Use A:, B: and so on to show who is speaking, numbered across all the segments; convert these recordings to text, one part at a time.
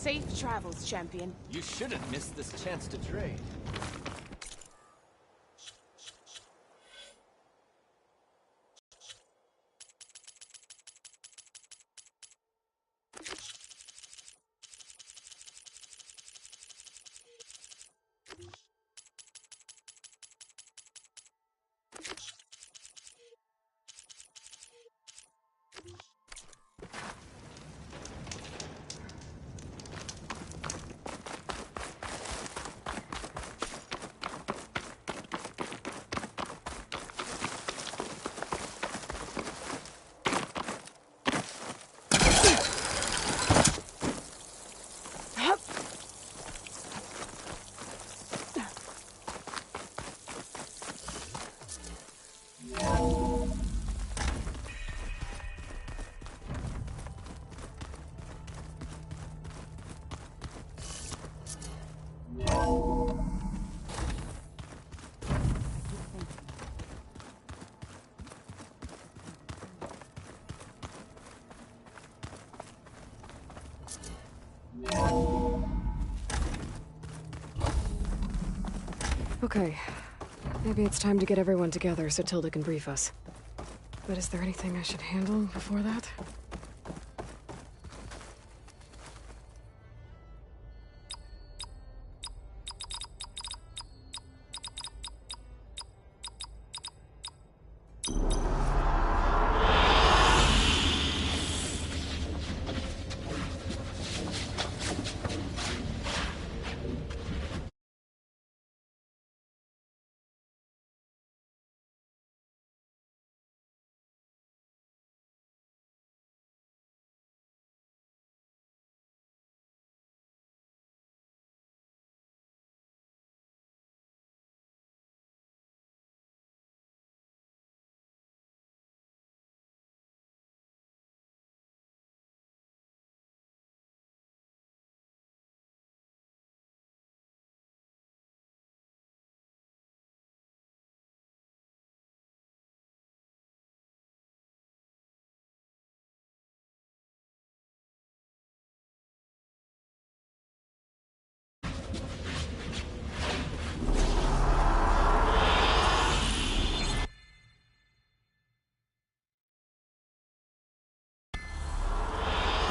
A: Safe travels, champion.
B: You shouldn't miss this chance to trade.
C: Okay. Maybe it's time to get everyone together so Tilda can brief us. But is there anything I should handle before that?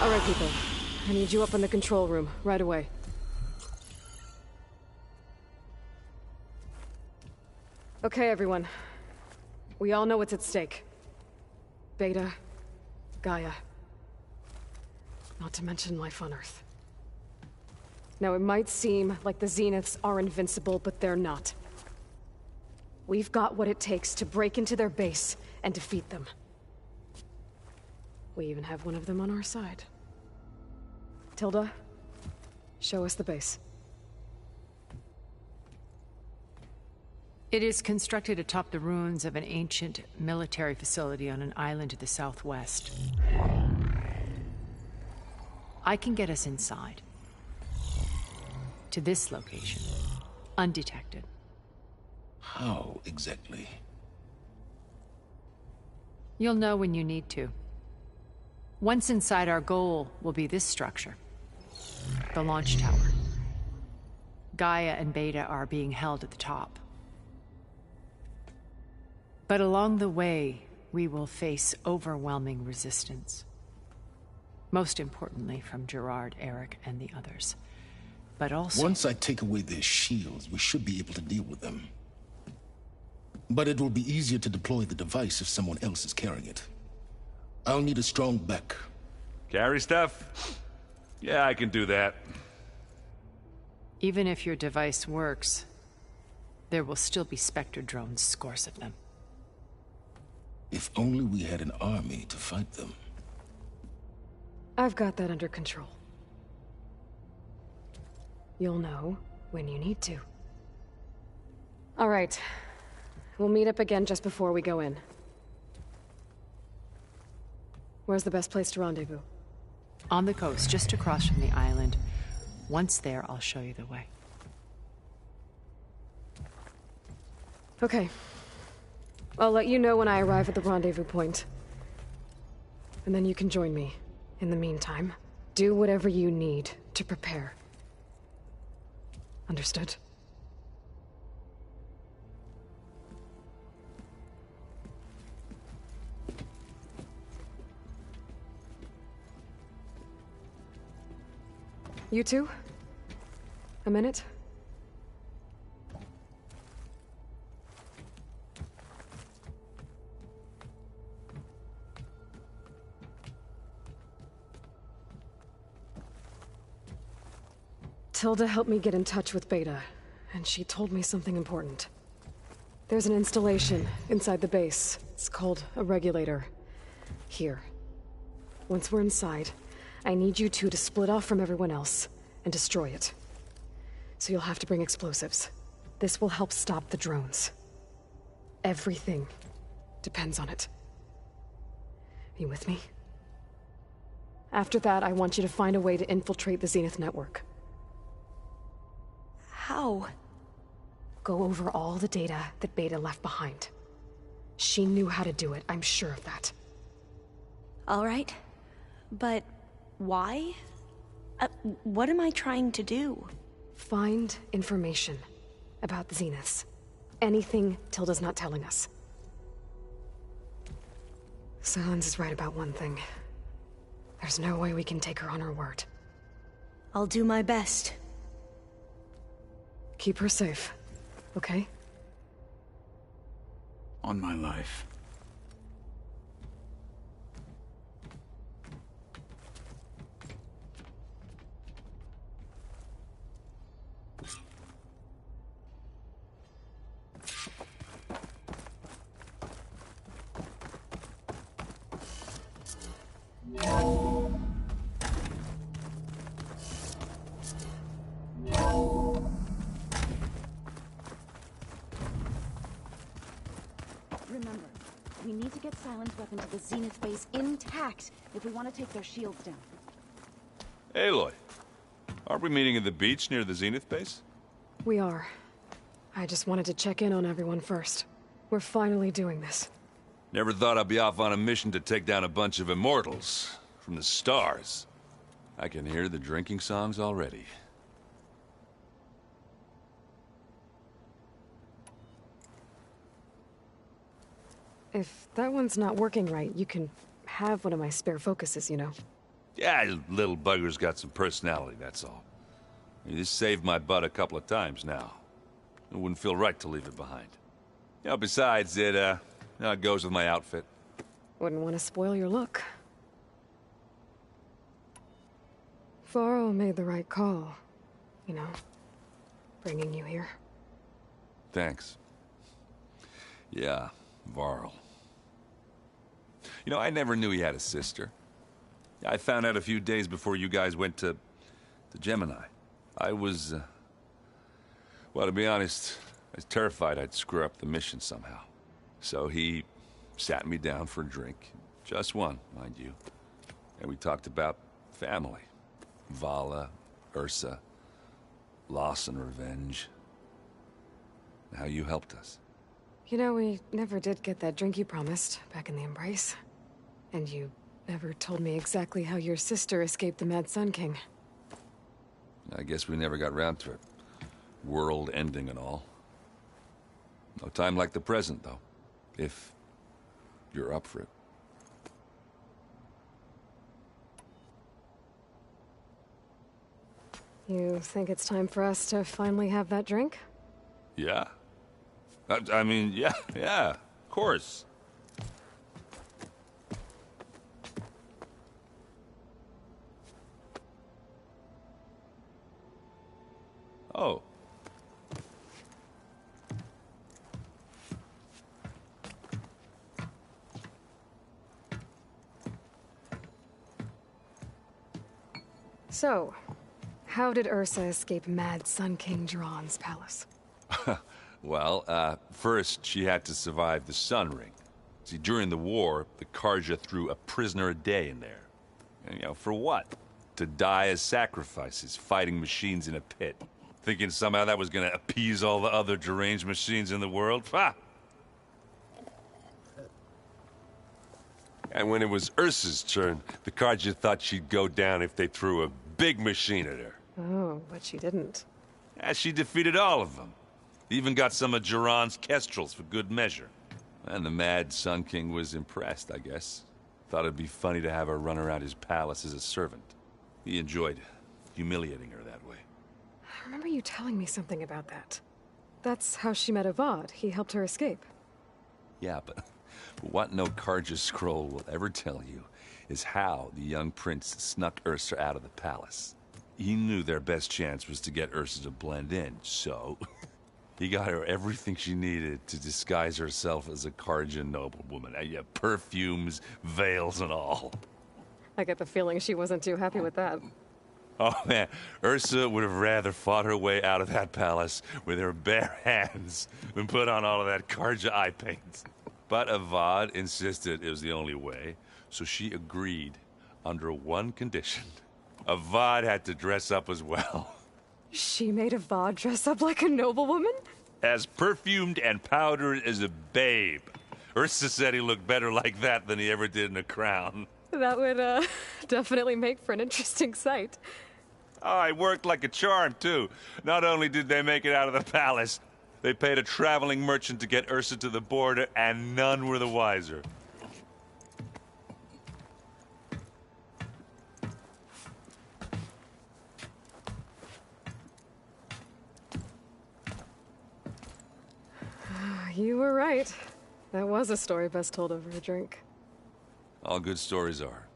C: All right, people. I need you up in the control room, right away. Okay, everyone. We all know what's at stake. Beta, Gaia. Not to mention life on Earth. Now, it might seem like the Zeniths are invincible, but they're not. We've got what it takes to break into their base and defeat them. We even have one of them on our side. Tilda, show us the base.
D: It is constructed atop the ruins of an ancient military facility on an island to the southwest. I can get us inside. To this location. Undetected.
E: How exactly?
D: You'll know when you need to. Once inside, our goal will be this structure. The launch tower. Gaia and Beta are being held at the top. But along the way, we will face overwhelming resistance. Most importantly from Gerard, Eric, and the others. But also...
E: Once I take away their shields, we should be able to deal with them. But it will be easier to deploy the device if someone else is carrying it. I'll need a strong back.
F: Carry stuff? Yeah, I can do that.
D: Even if your device works, there will still be Spectre drones, scores of them.
E: If only we had an army to fight them.
C: I've got that under control. You'll know when you need to. All right. We'll meet up again just before we go in. Where's the best place to rendezvous?
D: On the coast, just across from the island. Once there, I'll show you the way.
C: Okay. I'll let you know when I arrive at the rendezvous point. And then you can join me. In the meantime, Do whatever you need to prepare. Understood? You two? A minute? Tilda helped me get in touch with Beta, and she told me something important. There's an installation inside the base. It's called a regulator. Here. Once we're inside, I need you two to split off from everyone else and destroy it. So you'll have to bring explosives. This will help stop the drones. Everything depends on it. Are you with me? After that, I want you to find a way to infiltrate the Zenith network.
A: How?
C: Go over all the data that Beta left behind. She knew how to do it, I'm sure of that.
A: All right. But why? What am I trying to do?
C: Find information about the Zeniths. Anything Tilda's not telling us. Silence is right about one thing. There's no way we can take her on her word.
A: I'll do my best.
C: Keep her safe, okay?
G: On my life.
H: Remember, we need to get Silent's weapon to the Zenith base intact if we want to take their shields down.
F: Aloy, aren't we meeting at the beach near the Zenith base?
C: We are. I just wanted to check in on everyone first. We're finally doing this.
F: Never thought I'd be off on a mission to take down a bunch of immortals from the stars. I can hear the drinking songs already.
C: If that one's not working right, you can have one of my spare focuses, you know.
F: Yeah, little bugger's got some personality, that's all. You just saved my butt a couple of times now. It wouldn't feel right to leave it behind. You know, besides, it goes with my outfit.
C: Wouldn't want to spoil your look. Varl made the right call, you know, bringing you here.
F: Thanks. Yeah, Varl. You know, I never knew he had a sister. I found out a few days before you guys went to Gemini. I was, well, to be honest, I was terrified I'd screw up the mission somehow. So he sat me down for a drink. Just one, mind you. And we talked about family. Vala, Ursa, loss and revenge. And how you helped us.
C: You know, we never did get that drink you promised back in the Embrace. And you never told me exactly how your sister escaped the Mad Sun King.
F: I guess we never got round to it. World ending and all. No time like the present, though. If you're up for it.
C: You think it's time for us to finally have that drink?
F: Yeah. I mean, yeah, of course. Oh.
C: So, how did Ursa escape Mad Sun King Jiran's palace?
F: Well, first she had to survive the Sun Ring. See, during the war, the Karja threw a prisoner a day in there. And, you know, for what? To die as sacrifices, fighting machines in a pit. Thinking somehow that was gonna appease all the other deranged machines in the world? Ha! And when it was Ursa's turn, the Carja thought she'd go down if they threw a big machine at her.
C: Oh, but she didn't.
F: And she defeated all of them. Even got some of Jiran's kestrels for good measure. And the mad Sun King was impressed, I guess. Thought it'd be funny to have her run around his palace as a servant. He enjoyed humiliating her that way.
C: I remember you telling me something about that. That's how she met Avad. He helped her escape.
F: Yeah, but what no Carja scroll will ever tell you is how the young prince snuck Ursa out of the palace. He knew their best chance was to get Ursa to blend in, so he got her everything she needed to disguise herself as a Carja noblewoman. Yeah, perfumes, veils, and all.
C: I get the feeling she wasn't too happy with that.
F: Oh man, Ursa would have rather fought her way out of that palace with her bare hands than put on all of that Carja eye paint. But Avad insisted it was the only way, so she agreed under one condition. Avad had to dress up as well.
C: She made Avad dress up like a noblewoman?
F: As perfumed and powdered as a babe. Ursa said he looked better like that than he ever did in a crown.
C: That would, definitely make for an interesting sight.
F: Oh, it worked like a charm, too. Not only did they make it out of the palace, they paid a traveling merchant to get Ursa to the border, and none were the wiser.
C: You were right. That was a story best told over a drink.
F: All good stories are.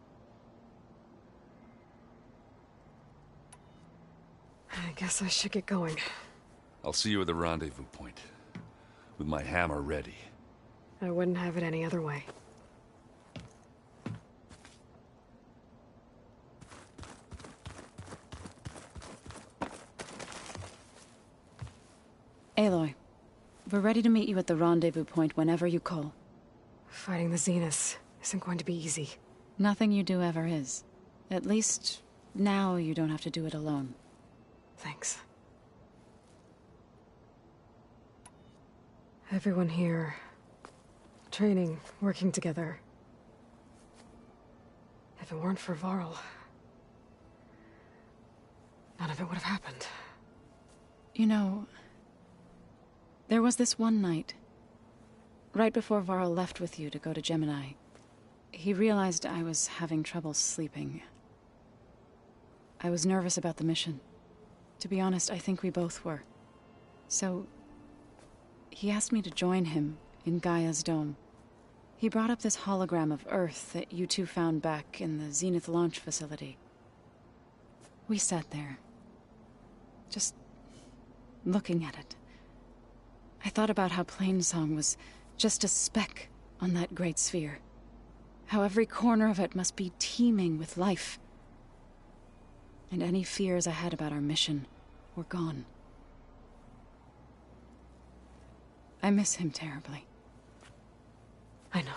C: I guess I should get going.
F: I'll see you at the rendezvous point, with my hammer ready.
C: I wouldn't have it any other way.
H: Aloy, we're ready to meet you at the rendezvous point whenever you call.
C: Fighting the Zeniths isn't going to be easy.
H: Nothing you do ever is. At least, now you don't have to do it alone.
C: Thanks. Everyone here, training, working together. If it weren't for Varl, none of it would have happened.
H: You know, there was this one night, right before Varl left with you to go to Gemini. He realized I was having trouble sleeping. I was nervous about the mission. To be honest, I think we both were. So, he asked me to join him in Gaia's dome. He brought up this hologram of Earth that you two found back in the Zenith launch facility. We sat there, just looking at it. I thought about how Plainsong was just a speck on that great sphere. How every corner of it must be teeming with life. And any fears I had about our mission were gone. I miss him terribly.
C: I know.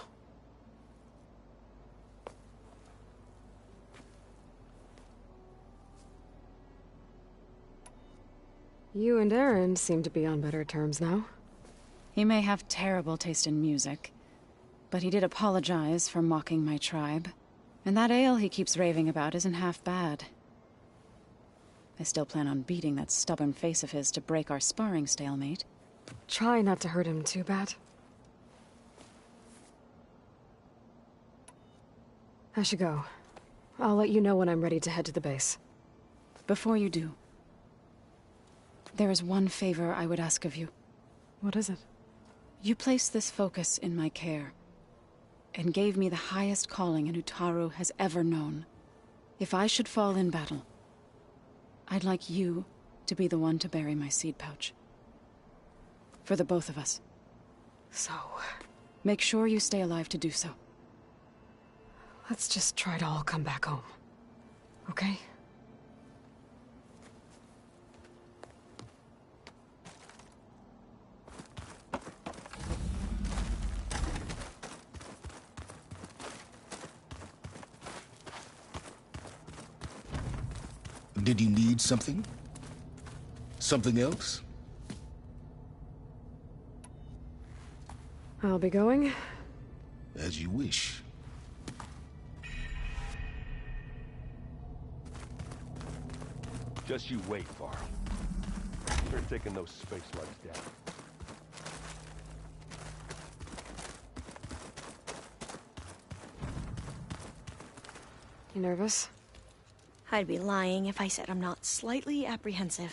C: You and Aaron seem to be on better terms now.
H: He may have terrible taste in music, but he did apologize for mocking my tribe. And that ale he keeps raving about isn't half bad. I still plan on beating that stubborn face of his to break our sparring stalemate.
C: Try not to hurt him too bad. I should go. I'll let you know when I'm ready to head to the base.
H: Before you do, there is one favor I would ask of you.
C: What is it?
H: You placed this focus in my care, and gave me the highest calling an Utaru has ever known. If I should fall in battle, I'd like you to be the one to bury my seed pouch. For the both of us.
C: So,
H: make sure you stay alive to do so.
C: let's just try to all come back home. Okay?
E: Did you need something? Something else?
C: I'll be going.
E: As you wish.
G: Just you wait, Varl. You're taking those space slugs down.
C: You nervous?
A: I'd be lying if I said I'm not slightly apprehensive.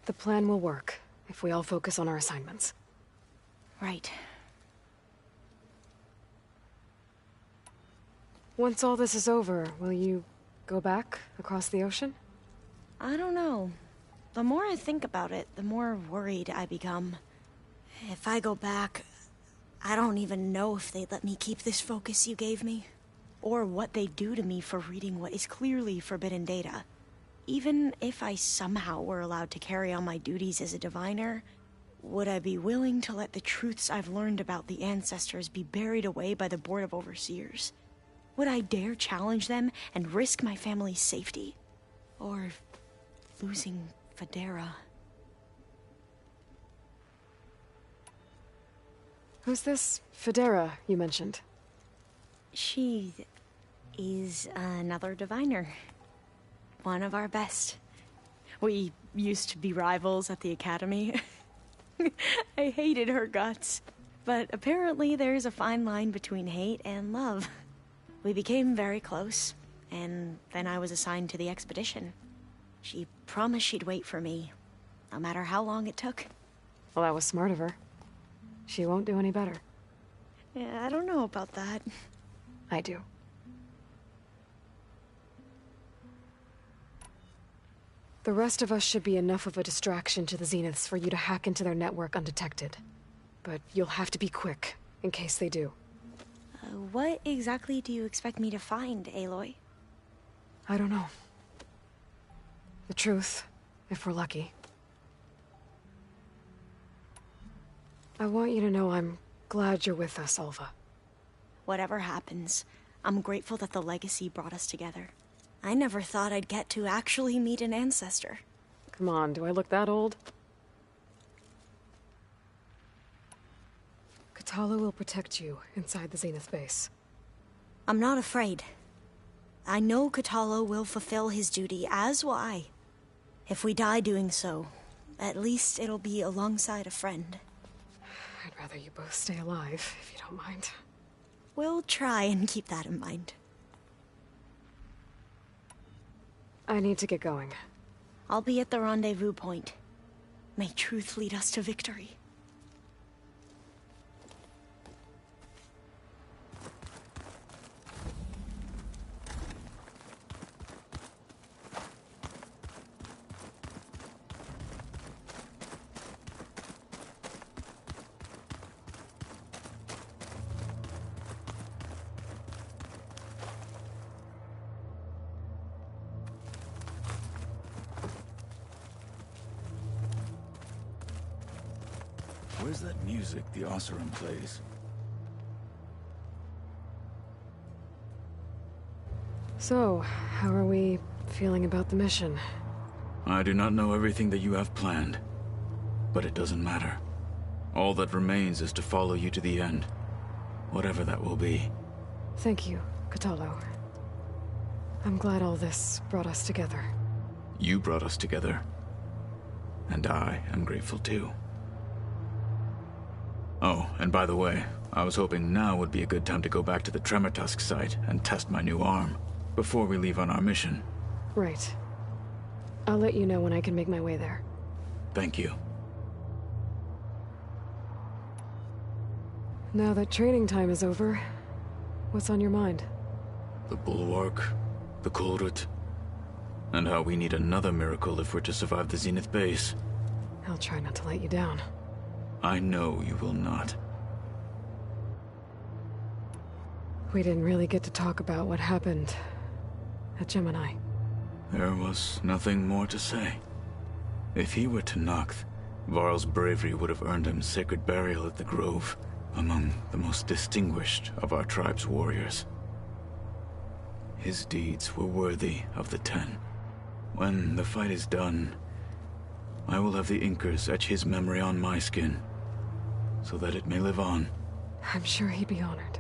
C: The plan will work, if we all focus on our assignments.
A: Right.
C: Once all this is over, will you go back across the ocean?
A: I don't know. The more I think about it, the more worried I become. If I go back, I don't even know if they'd let me keep this focus you gave me. Or what they'd do to me for reading what is clearly forbidden data. Even if I somehow were allowed to carry on my duties as a diviner, would I be willing to let the truths I've learned about the ancestors be buried away by the Board of Overseers? Would I dare challenge them and risk my family's safety? Or losing Federa?
C: Who's this Federa you mentioned?
A: She is another diviner. One of our best. We used to be rivals at the academy. I hated her guts. But apparently there's a fine line between hate and love. We became very close, and then I was assigned to the expedition. She promised she'd wait for me, no matter how long it took.
C: Well, that was smart of her. She won't do any better.
A: Yeah, I don't know about that.
C: I do. The rest of us should be enough of a distraction to the Zeniths for you to hack into their network undetected. But you'll have to be quick, in case they do.
A: What exactly do you expect me to find, Aloy?
C: I don't know. The truth, if we're lucky. I want you to know I'm glad you're with us, Alva.
A: Whatever happens, I'm grateful that the legacy brought us together. I never thought I'd get to actually meet an ancestor.
C: Come on, do I look that old? Katala will protect you inside the Zenith base.
A: I'm not afraid. I know Katala will fulfill his duty, as will I. If we die doing so, at least it'll be alongside a friend.
C: I'd rather you both stay alive, if you don't mind.
A: We'll try and keep that in mind.
C: I need to get going.
A: I'll be at the rendezvous point. May truth lead us to victory.
I: Where's that music the Oseram plays?
C: So, how are we feeling about the mission?
I: I do not know everything that you have planned, but it doesn't matter. All that remains is to follow you to the end, whatever that will be.
C: Thank you, Katalo. I'm glad all this brought us together.
I: You brought us together, and I am grateful too. Oh, and by the way, I was hoping now would be a good time to go back to the Tremor Tusk site and test my new arm, before we leave on our mission.
C: Right. I'll let you know when I can make my way there.
I: Thank you.
C: Now that training time is over, what's on your mind?
I: The Bulwark, the Kulrut, and how we need another miracle if we're to survive the Zenith base.
C: I'll try not to let you down.
I: I know you will not.
C: We didn't really get to talk about what happened at Gemini.
I: There was nothing more to say. If he were to Noct, Varl's bravery would have earned him sacred burial at the Grove, among the most distinguished of our tribe's warriors. His deeds were worthy of the Ten. When the fight is done, I will have the Inkers etch his memory on my skin, so that it may live on.
C: I'm sure he'd be honored.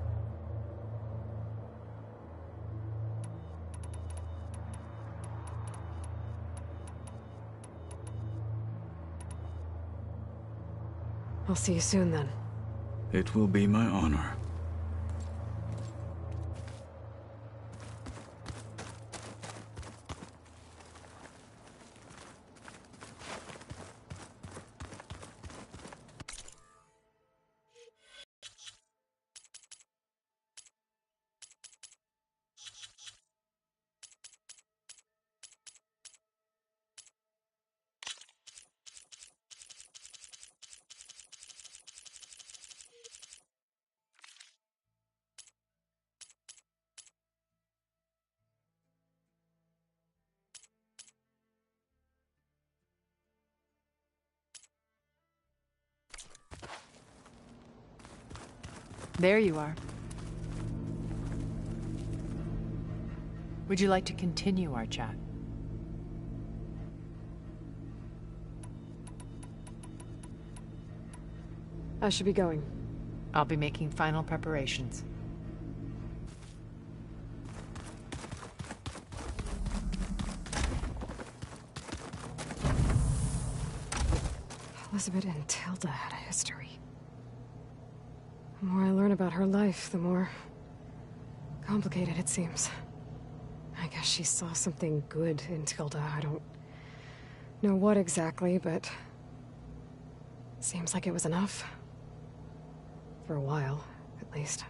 C: I'll see you soon then.
I: It will be my honor.
D: There you are. Would you like to continue our chat?
C: I should be going.
D: I'll be making final preparations.
C: Elizabeth and Tilda had a history. The more I learn about her life, the more complicated it seems. I guess she saw something good in Tilda. I don't know what exactly, but seems like it was enough. For a while, at least.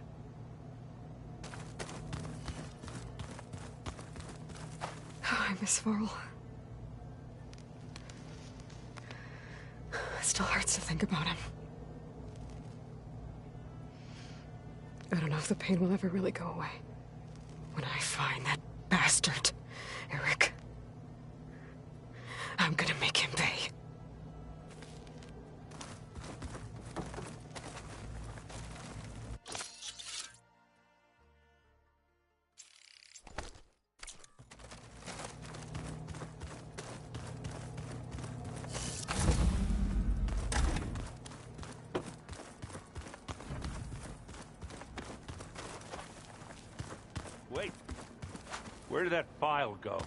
C: I miss Varl. It still hurts to think about him. I don't know if the pain will ever really go away. When I find that bastard, Eric, I'm gonna make him pay.
G: Wait. Where did that file go?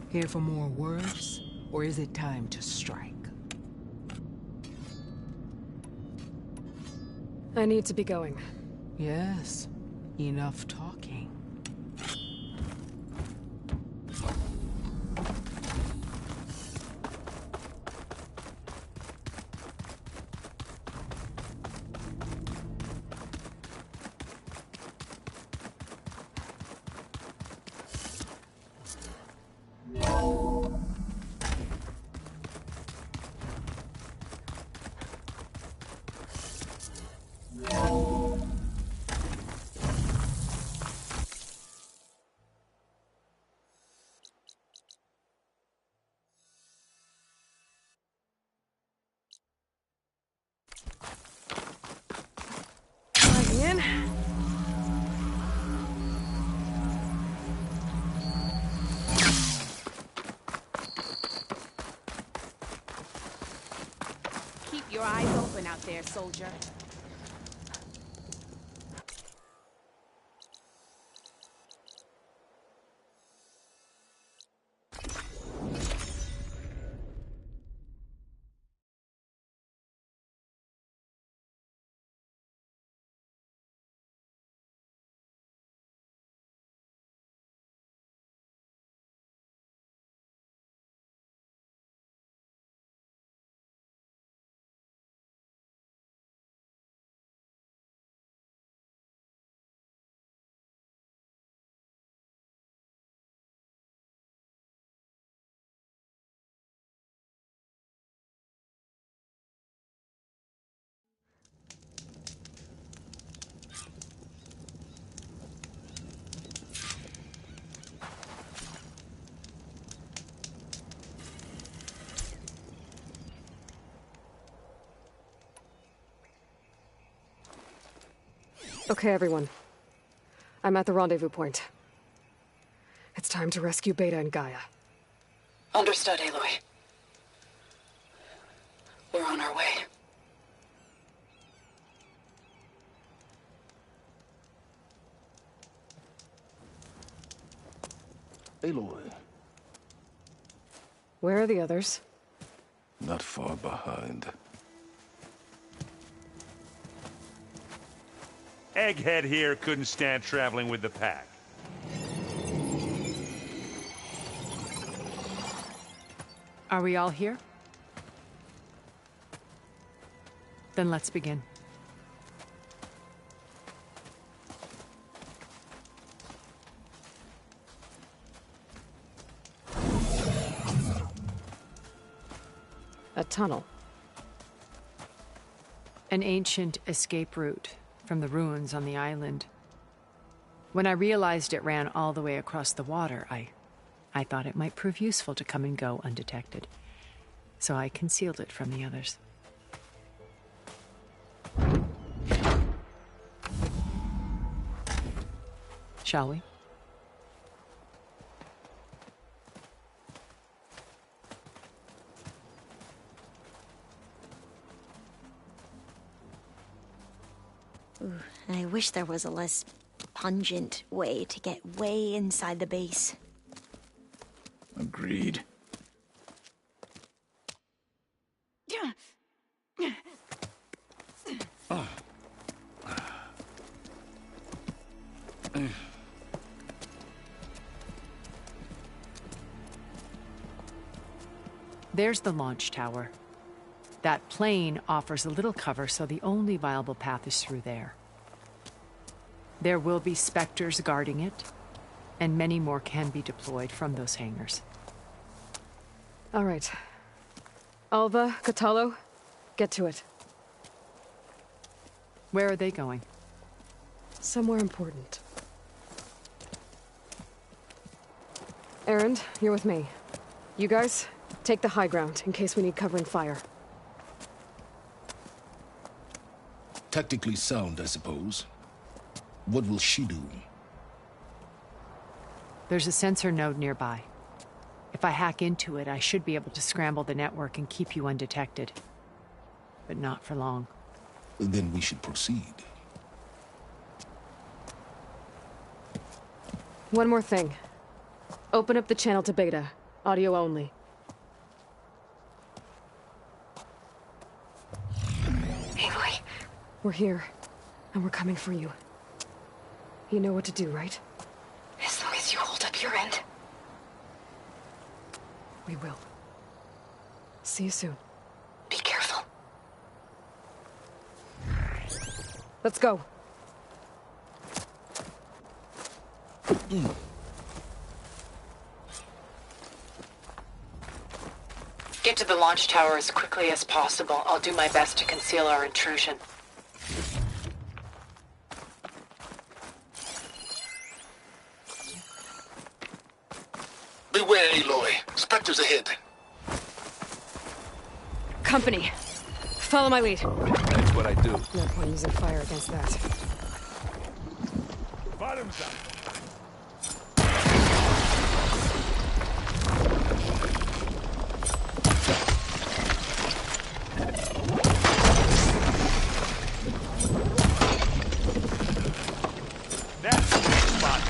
J: Here for more words, or is it time to strike?
C: I need to be going.
J: Yes, enough talking.
C: In.
K: Keep your eyes open out there, soldier.
C: Okay, everyone. I'm at the rendezvous point. It's time to rescue Beta and Gaia.
H: Understood, Aloy. We're on our way.
E: Aloy.
C: Where are the others?
E: Not far behind.
L: Egghead here couldn't stand traveling with the pack.
D: Are we all here? Then let's begin.
C: A tunnel.
D: An ancient escape route from the ruins on the island. When I realized it ran all the way across the water, I thought it might prove useful to come and go undetected. So I concealed it from the others. Shall we?
A: Ooh, I wish there was a less pungent way to get way inside the base.
I: Agreed.
D: There's the launch tower. That plane offers a little cover, so the only viable path is through there. There will be Spectres guarding it, and many more can be deployed from those hangars.
C: All right. Alva, Catalo, get to it.
D: Where are they going?
C: Somewhere important. Erend, you're with me. You guys, take the high ground in case we need covering fire.
E: Tactically sound, I suppose. What will she do?
D: There's a sensor node nearby. If I hack into it, I should be able to scramble the network and keep you undetected. But not for long.
E: Then we should proceed.
C: One more thing. Open up the channel to Beta. Audio only.
A: Aloy.
C: We're here, and we're coming for you. You know what to do, right?
A: As long as you hold up your end.
C: We will. See you soon.
A: Be careful.
C: Let's go.
H: Get to the launch tower as quickly as possible. I'll do my best to conceal our intrusion.
E: Beware, Aloy. Spectres ahead.
C: Company. Follow my lead.
F: That's what I do.
C: No point using fire against that.
L: Bottoms up. That's the sweet spot.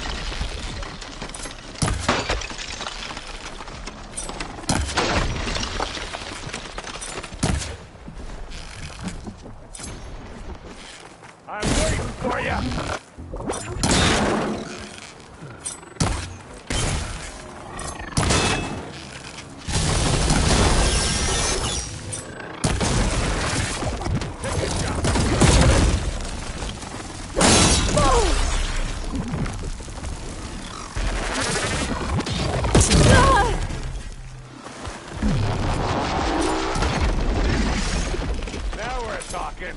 L: I'm waiting for you. Now we're talking.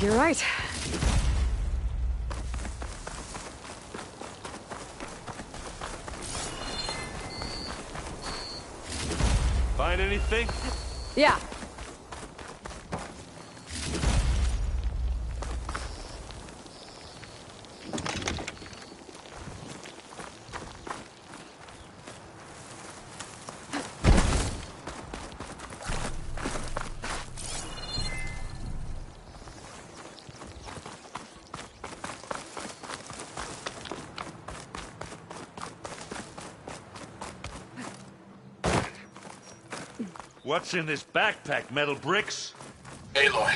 C: you're right.
G: Find anything?
C: Yeah.
L: What's in this backpack? Metal bricks?
I: Aloy,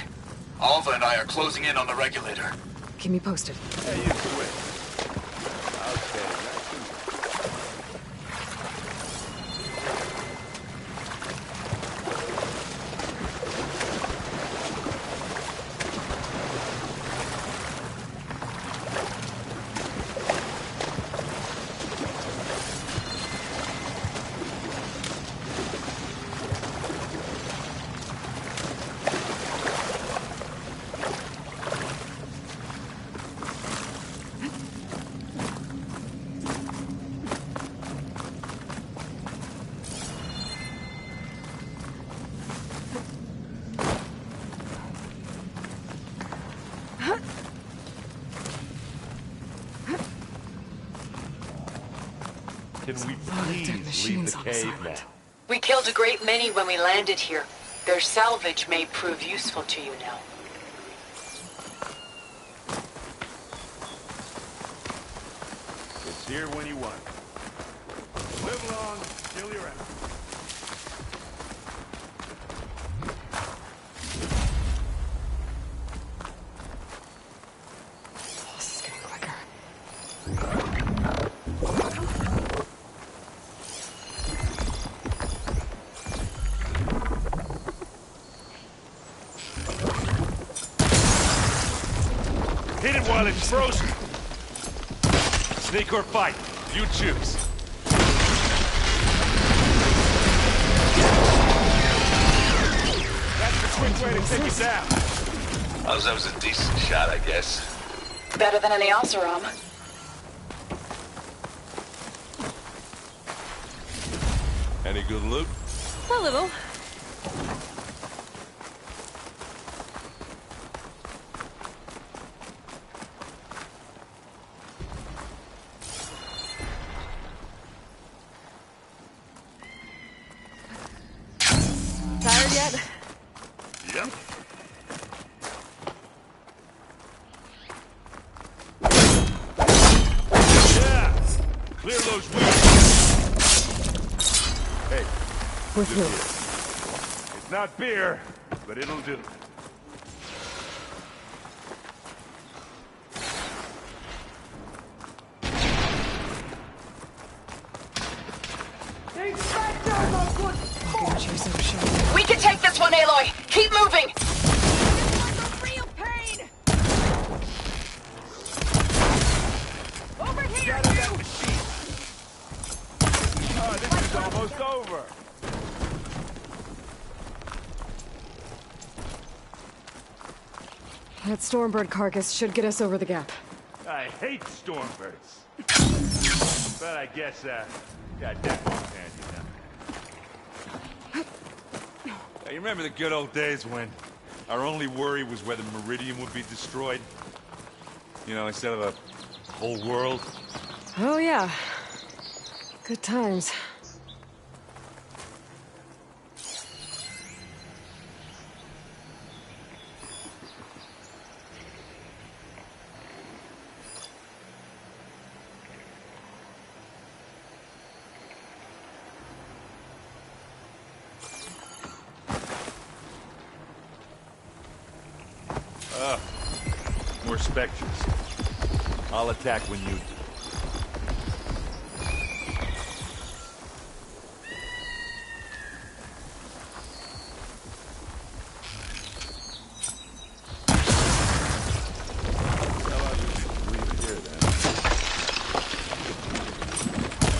I: Alva and I are closing in on the regulator.
C: Keep me posted.
G: Hey, you quit. Okay, Can we please leave the cave now?
M: We killed a great many when we landed here. Their salvage may prove useful to you now.
L: It's here when you want it. Live long, till you're out.
C: This is getting quicker.
L: Hit it while it's frozen. Sneak or fight, you choose. That's the quick way to take it down.
I: Oh, that was a decent shot, I guess.
M: Better than any Oseram.
F: Any good loot?
A: A little. Tired yet?
L: Yep. Yeah! Clear those wheels. Hey,
C: With
L: this
C: you.
L: here. It's not beer, but it'll do.
C: Fucking chase up shot.
M: We can take this one, Aloy! Keep moving!
K: Real pain! Over here,
L: Get out of that machine. Oh, this is almost over.
C: That Stormbird carcass should get us over the gap.
L: I hate stormbirds. But I guess, yeah, that won't stand you now.
F: Hey, you remember the good old days when our only worry was whether Meridian would be destroyed? You know, instead of a whole world?
C: Oh, yeah. Good times.
L: More specters. I'll attack when you do.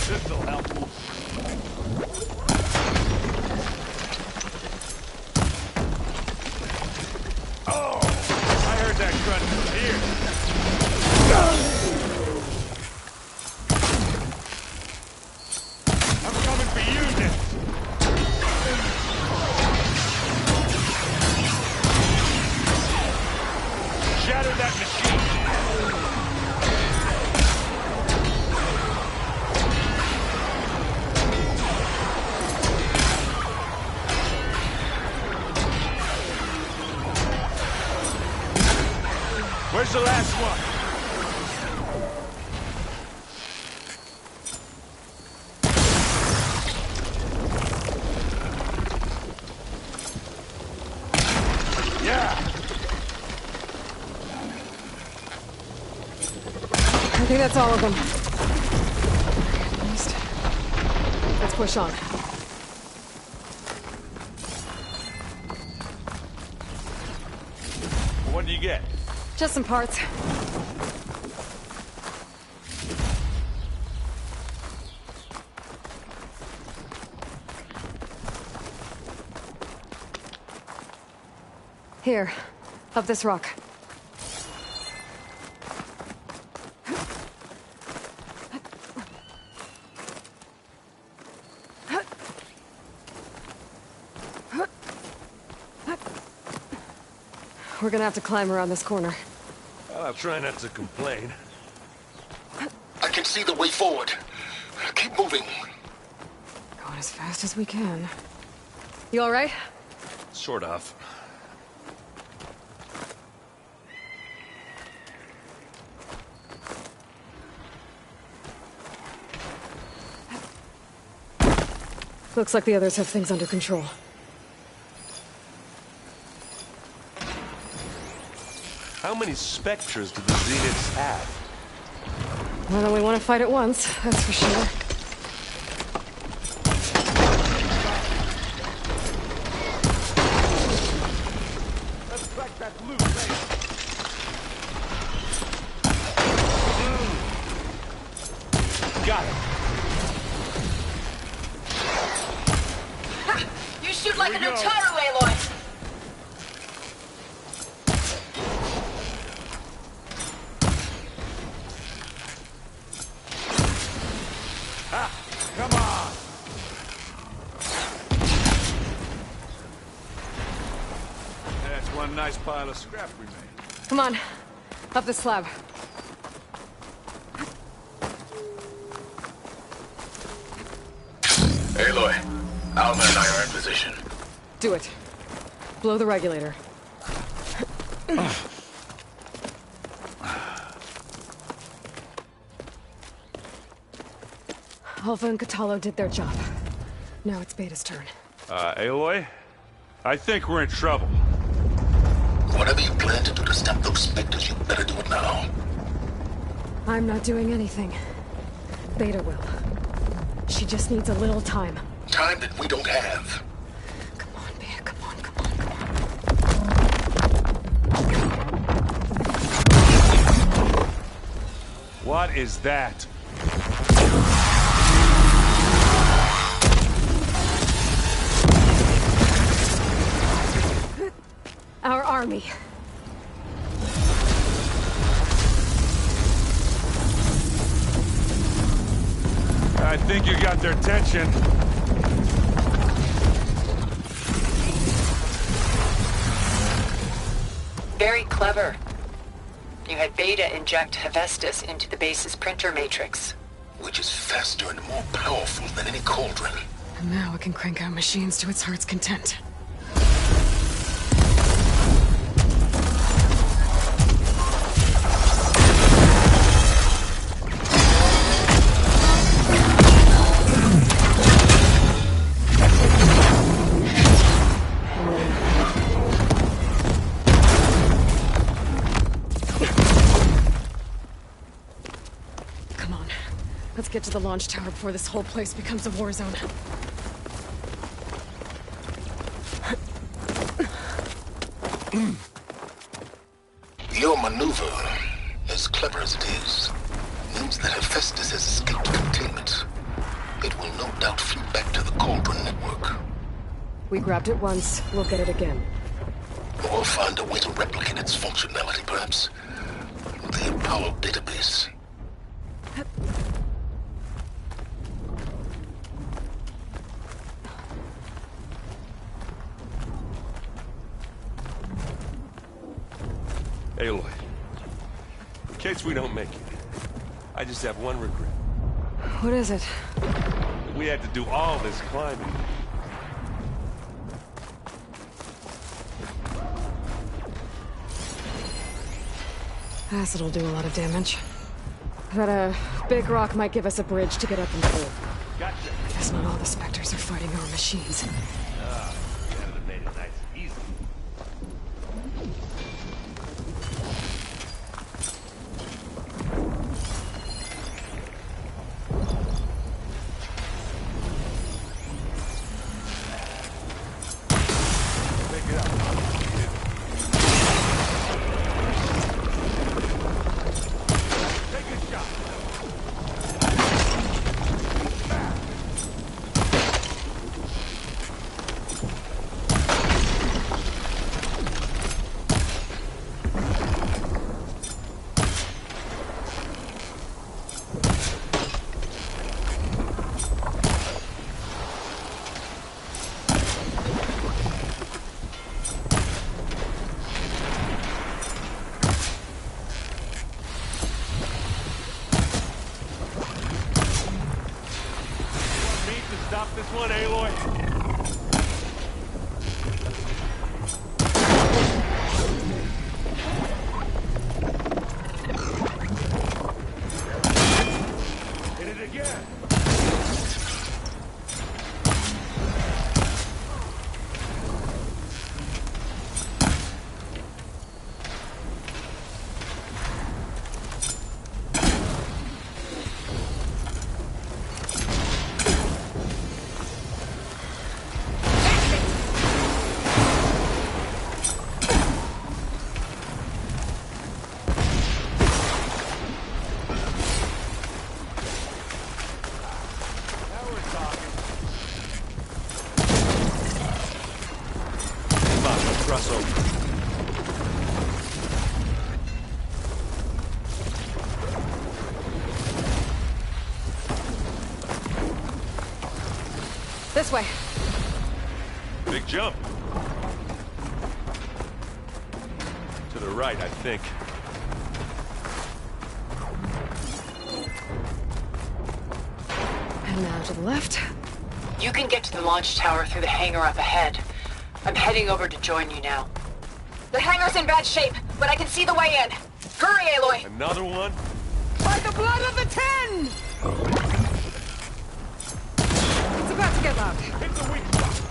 L: This'll help. Oh! I heard that the last one. Yeah.
C: I think that's all of them. At least. Let's push on.
L: What do you get?
C: Just some parts. Here, up this rock. We're gonna have to climb around this corner.
L: Well, I'll try not to complain.
E: I can see the way forward. Keep moving.
C: Going as fast as we can. You all right?
L: Sort of.
C: Looks like the others have things under control.
L: How many specters do the Zeniths have?
C: Well, then we want to fight at once, that's for sure.
L: Let's crack that loot, man. Got it.
M: Ha! You shoot like a Nutaru, Aloy!
L: Come on! That's one nice pile of scrap we made.
C: Come on, up the slab.
I: Aloy, Alma and I are in position.
C: Do it. Blow the regulator. Alpha and Catalo did their job. Now it's Beta's turn.
L: Aloy? I think we're in trouble.
E: Whatever you plan to do to stop those specters, you better do it now.
C: I'm not doing anything. Beta will. She just needs a little time.
E: Time that we don't have.
C: Come on, Beta, come on, come on, come on.
L: What is that?
C: Our army.
L: I think you got their attention.
M: Very clever. You had Beta inject Hephaestus into the base's printer matrix.
E: Which is faster and more powerful than any cauldron.
C: And now it can crank out machines to its heart's content. Let's get to the launch tower before this whole place becomes a war zone.
E: Your maneuver, as clever as it is, means that Hephaestus has escaped containment. It will no doubt flee back to the Cauldron network.
C: We grabbed it once, we'll get it again.
E: Or find a way to replicate its functionality, perhaps. The Apollo database.
L: Aloy, in case we don't make it, I just have one regret.
C: What is it?
L: We had to do all this climbing.
C: Acid'll do a lot of damage. That, big rock might give us a bridge to get up and through.
L: Gotcha.
C: Guess not all the specters are fighting our machines.
L: Ah, you would have made it nice and easy. Pick it up. Take a shot. Stop this one, Aloy. Hit it again. Cross over.
C: This way.
L: Big jump. To the right, I think.
C: And now to the left.
M: You can get to the launch tower through the hangar up ahead. I'm heading over to join you now.
K: The hangar's in bad shape, but I can see the way in. Hurry, Aloy!
L: Another one?
J: By the blood of the Ten! It's about to get loud.
L: Hit the weak spot.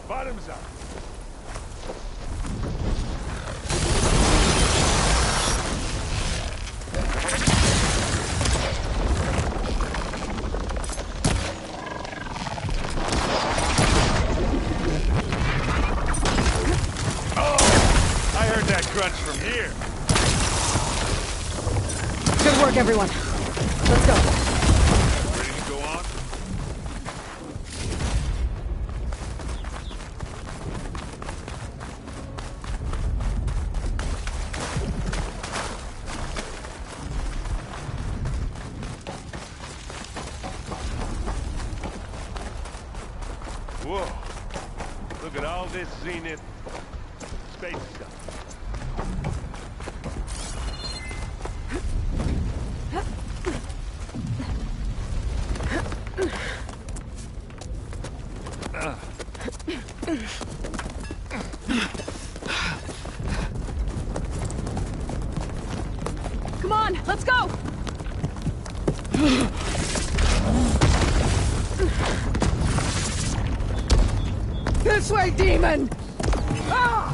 L: Bottoms up. Crunch from here.
C: Good work, everyone. Let's go.
L: Ready to go on? Whoa. Look at all this Zenith space stuff.
K: Come on, let's go!
J: This way, demon! Ah!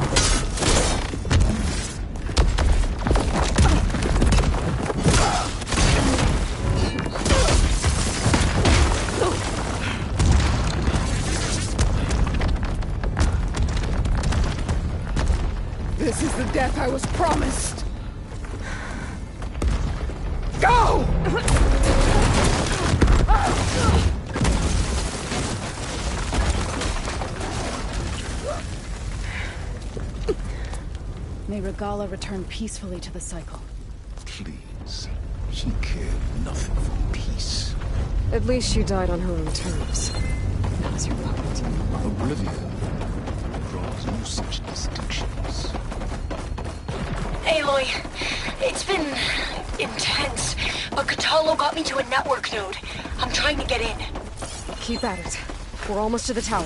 J: This is the death I was promised! Go!
H: May Regala return peacefully to the cycle.
E: Please. She cared nothing for peace.
C: At least she died on her own terms. That was your puppet.
E: Oblivion draws no such distinctions.
A: Aloy, it's been intense, but Catalo got me to a network node. I'm trying to get in.
C: Keep at it. We're almost to the tower.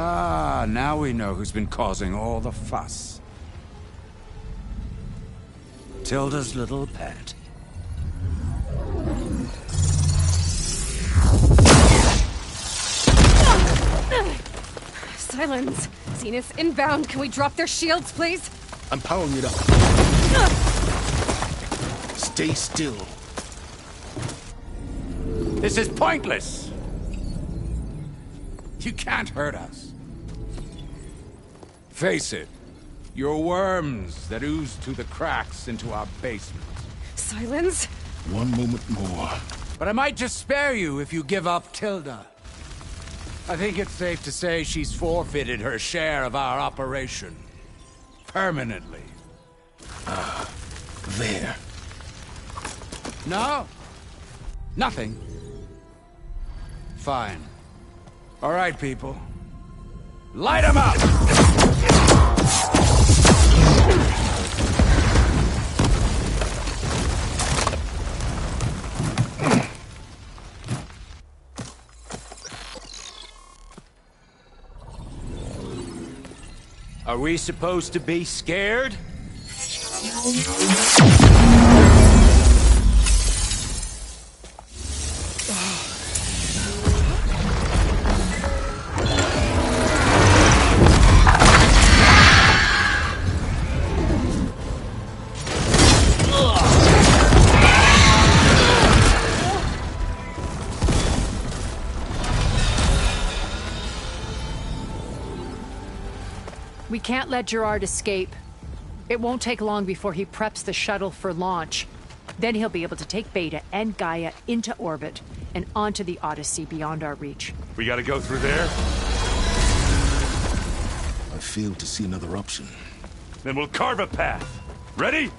N: Ah, now we know who's been causing all the fuss. Tilda's little pet.
C: Silence! Zenith inbound. Can we drop their shields, please?
E: I'm powering it up. Stay still.
N: This is pointless! You can't hurt us. Face it, you're worms that ooze through the cracks into our basement.
C: Silence?
E: One moment more.
N: But I might just spare you if you give up Tilda. I think it's safe to say she's forfeited her share of our operation. Permanently.
E: There.
N: No? Nothing. Fine. All right, people. Light 'em up!
L: Are we supposed to be scared?
D: We can't let Gerard escape. It won't take long before he preps the shuttle for launch. Then he'll be able to take Beta and Gaia into orbit and onto the Odyssey beyond our reach.
L: We gotta go through there?
E: I fail to see another option.
L: Then we'll carve a path. Ready?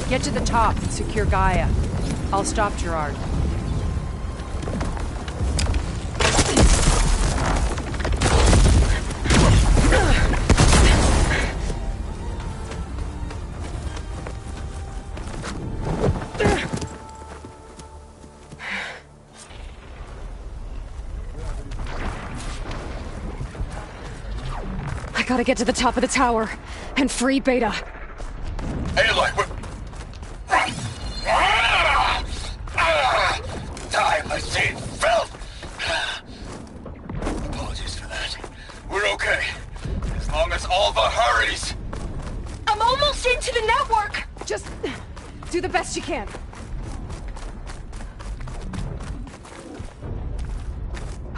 D: Get to the top and secure Gaia. I'll stop Gerard.
C: I gotta get to the top of the tower and free Beta.
E: Aloy, we're... Time machine felt! Apologies for that. We're okay. As long as Alva hurries.
K: I'm almost into the network!
C: Just do the best you can.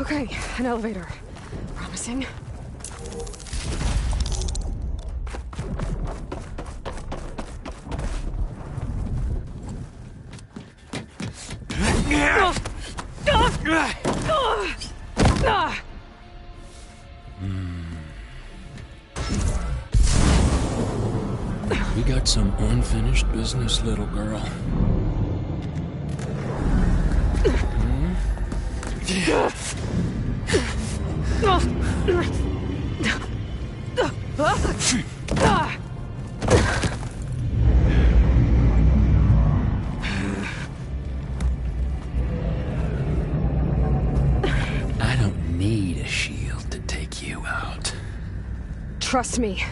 C: Okay, an elevator. Promising.
O: We got some unfinished business, little girl. I don't need a shield to take you out.
C: Trust me,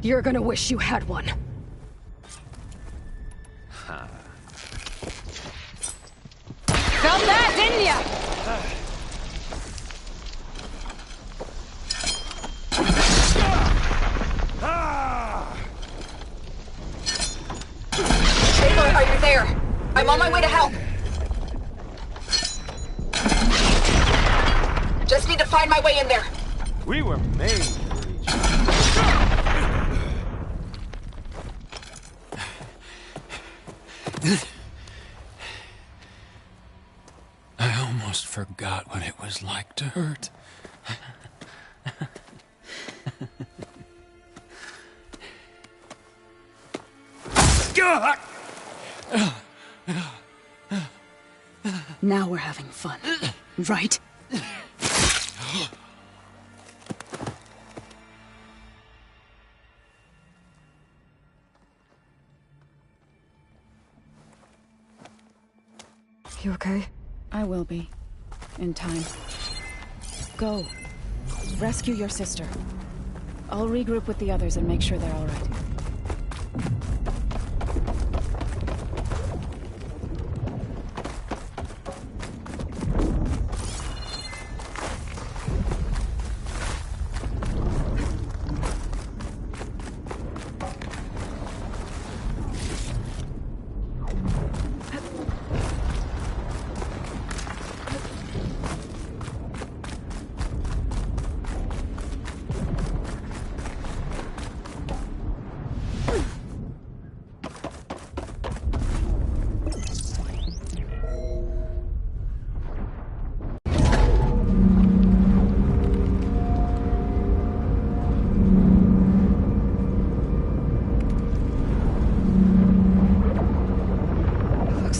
C: you're gonna wish you had one. Felt that, didn't ya?
K: Taylor, are you there? I'm on my way to help. Just need to find my way in there.
B: We were made for each other.
O: I almost forgot what it was like to hurt.
H: Now we're having fun, right?
C: You okay?
H: I will be. In time. Go. Rescue your sister. I'll regroup with the others and make sure they're all right.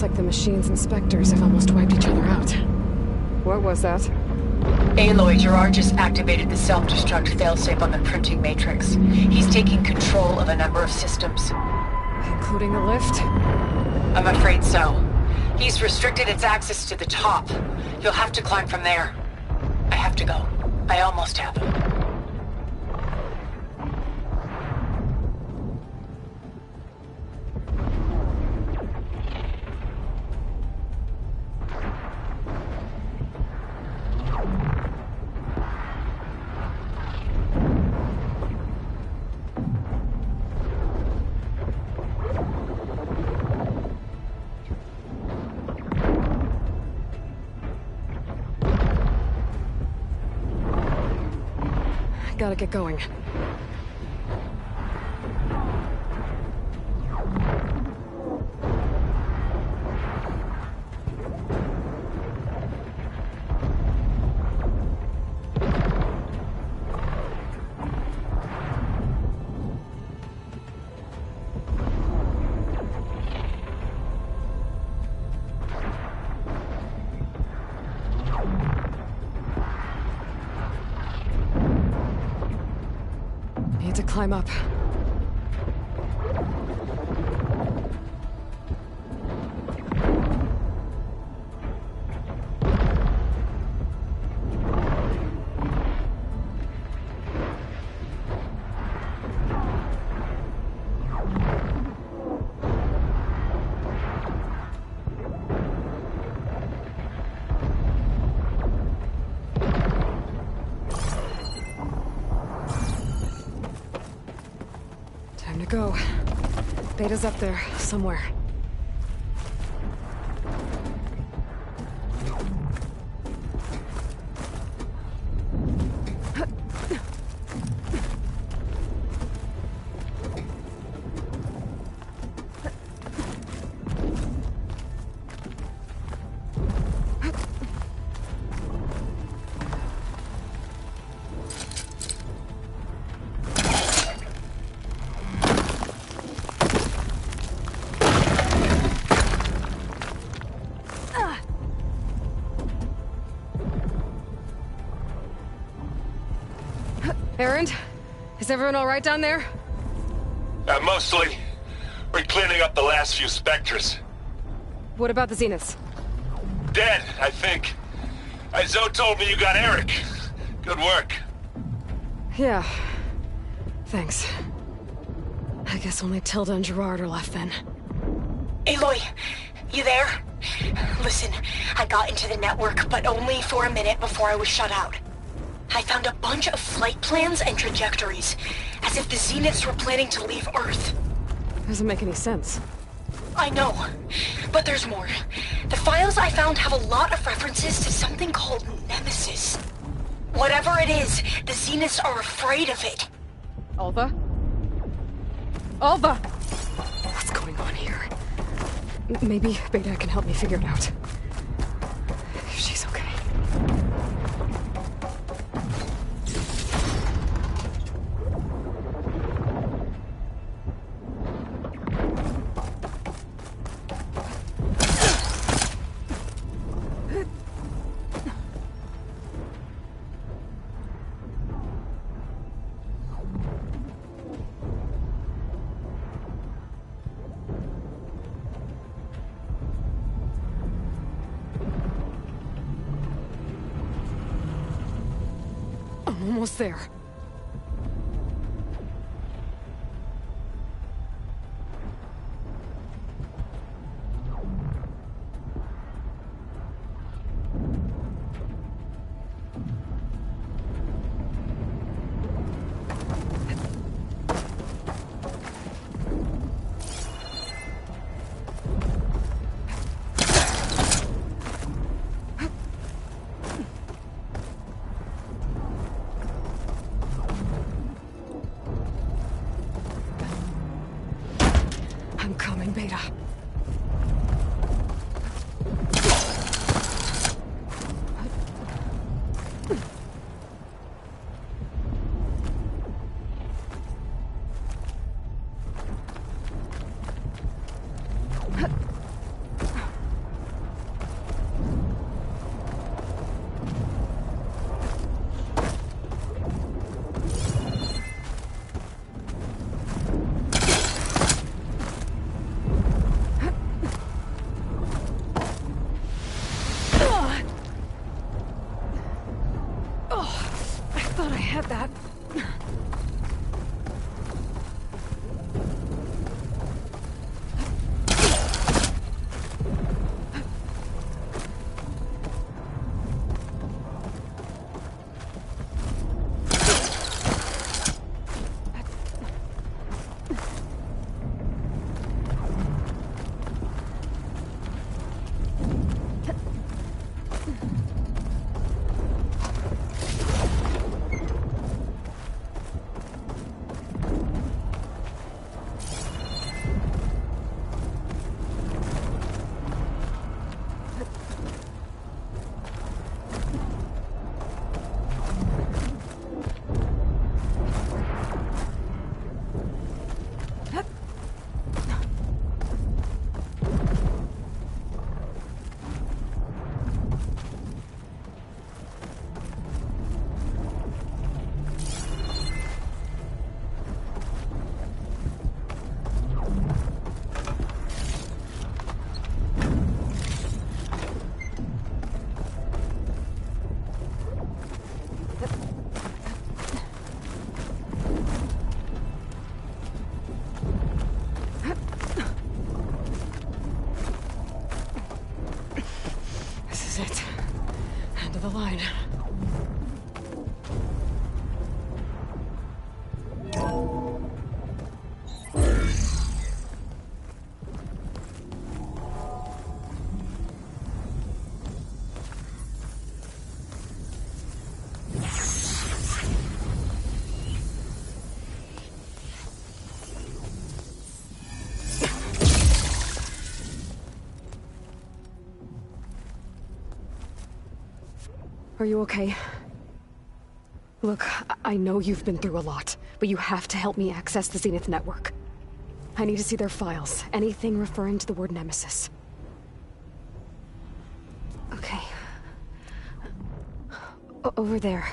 C: Like the machine's inspectors have almost wiped each other out. What was that?
M: Aloy, Gerard just activated the self-destruct failsafe on the printing matrix. He's taking control of a number of systems.
C: Including the lift?
M: I'm afraid so. He's restricted its access to the top. You'll have to climb from there. I have to go. I almost have him.
C: Gotta get going. Need to climb up. Time to go. Beta's up there, somewhere. Erend? Is everyone all right down there?
L: Mostly. We're cleaning up the last few specters.
C: What about the Zeniths?
L: Dead, I think. Zoe told me you got Eric. Good work.
C: Yeah. Thanks. I guess only Tilda and Gerard are left then.
A: Aloy, you there? Listen, I got into the network, but only for a minute before I was shut out. I found a bunch of flight plans and trajectories, as if the Zeniths were planning to leave Earth.
C: Doesn't make any sense.
A: I know, but there's more. The files I found have a lot of references to something called Nemesis. Whatever it is, the Zeniths are afraid of it.
C: Alva? Alva! What's going on here? Maybe Beta can help me figure it out. If she's okay. I'm almost there. I'm coming, Beta. The line. Are you okay? Look, I know you've been through a lot, but you have to help me access the Zenith network. I need to see their files, anything referring to the word Nemesis. Okay. Over there.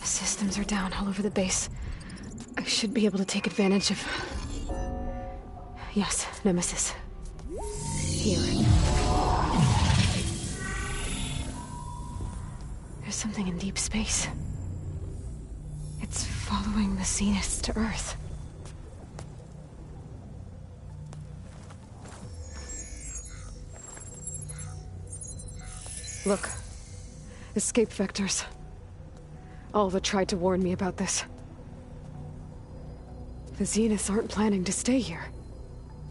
C: Systems are down all over the base. I should be able to take advantage of... Yes, Nemesis. Here. There's something in deep space. It's following the Zeniths to Earth. Look. Escape vectors. Alva tried to warn me about this. The Zeniths aren't planning to stay here.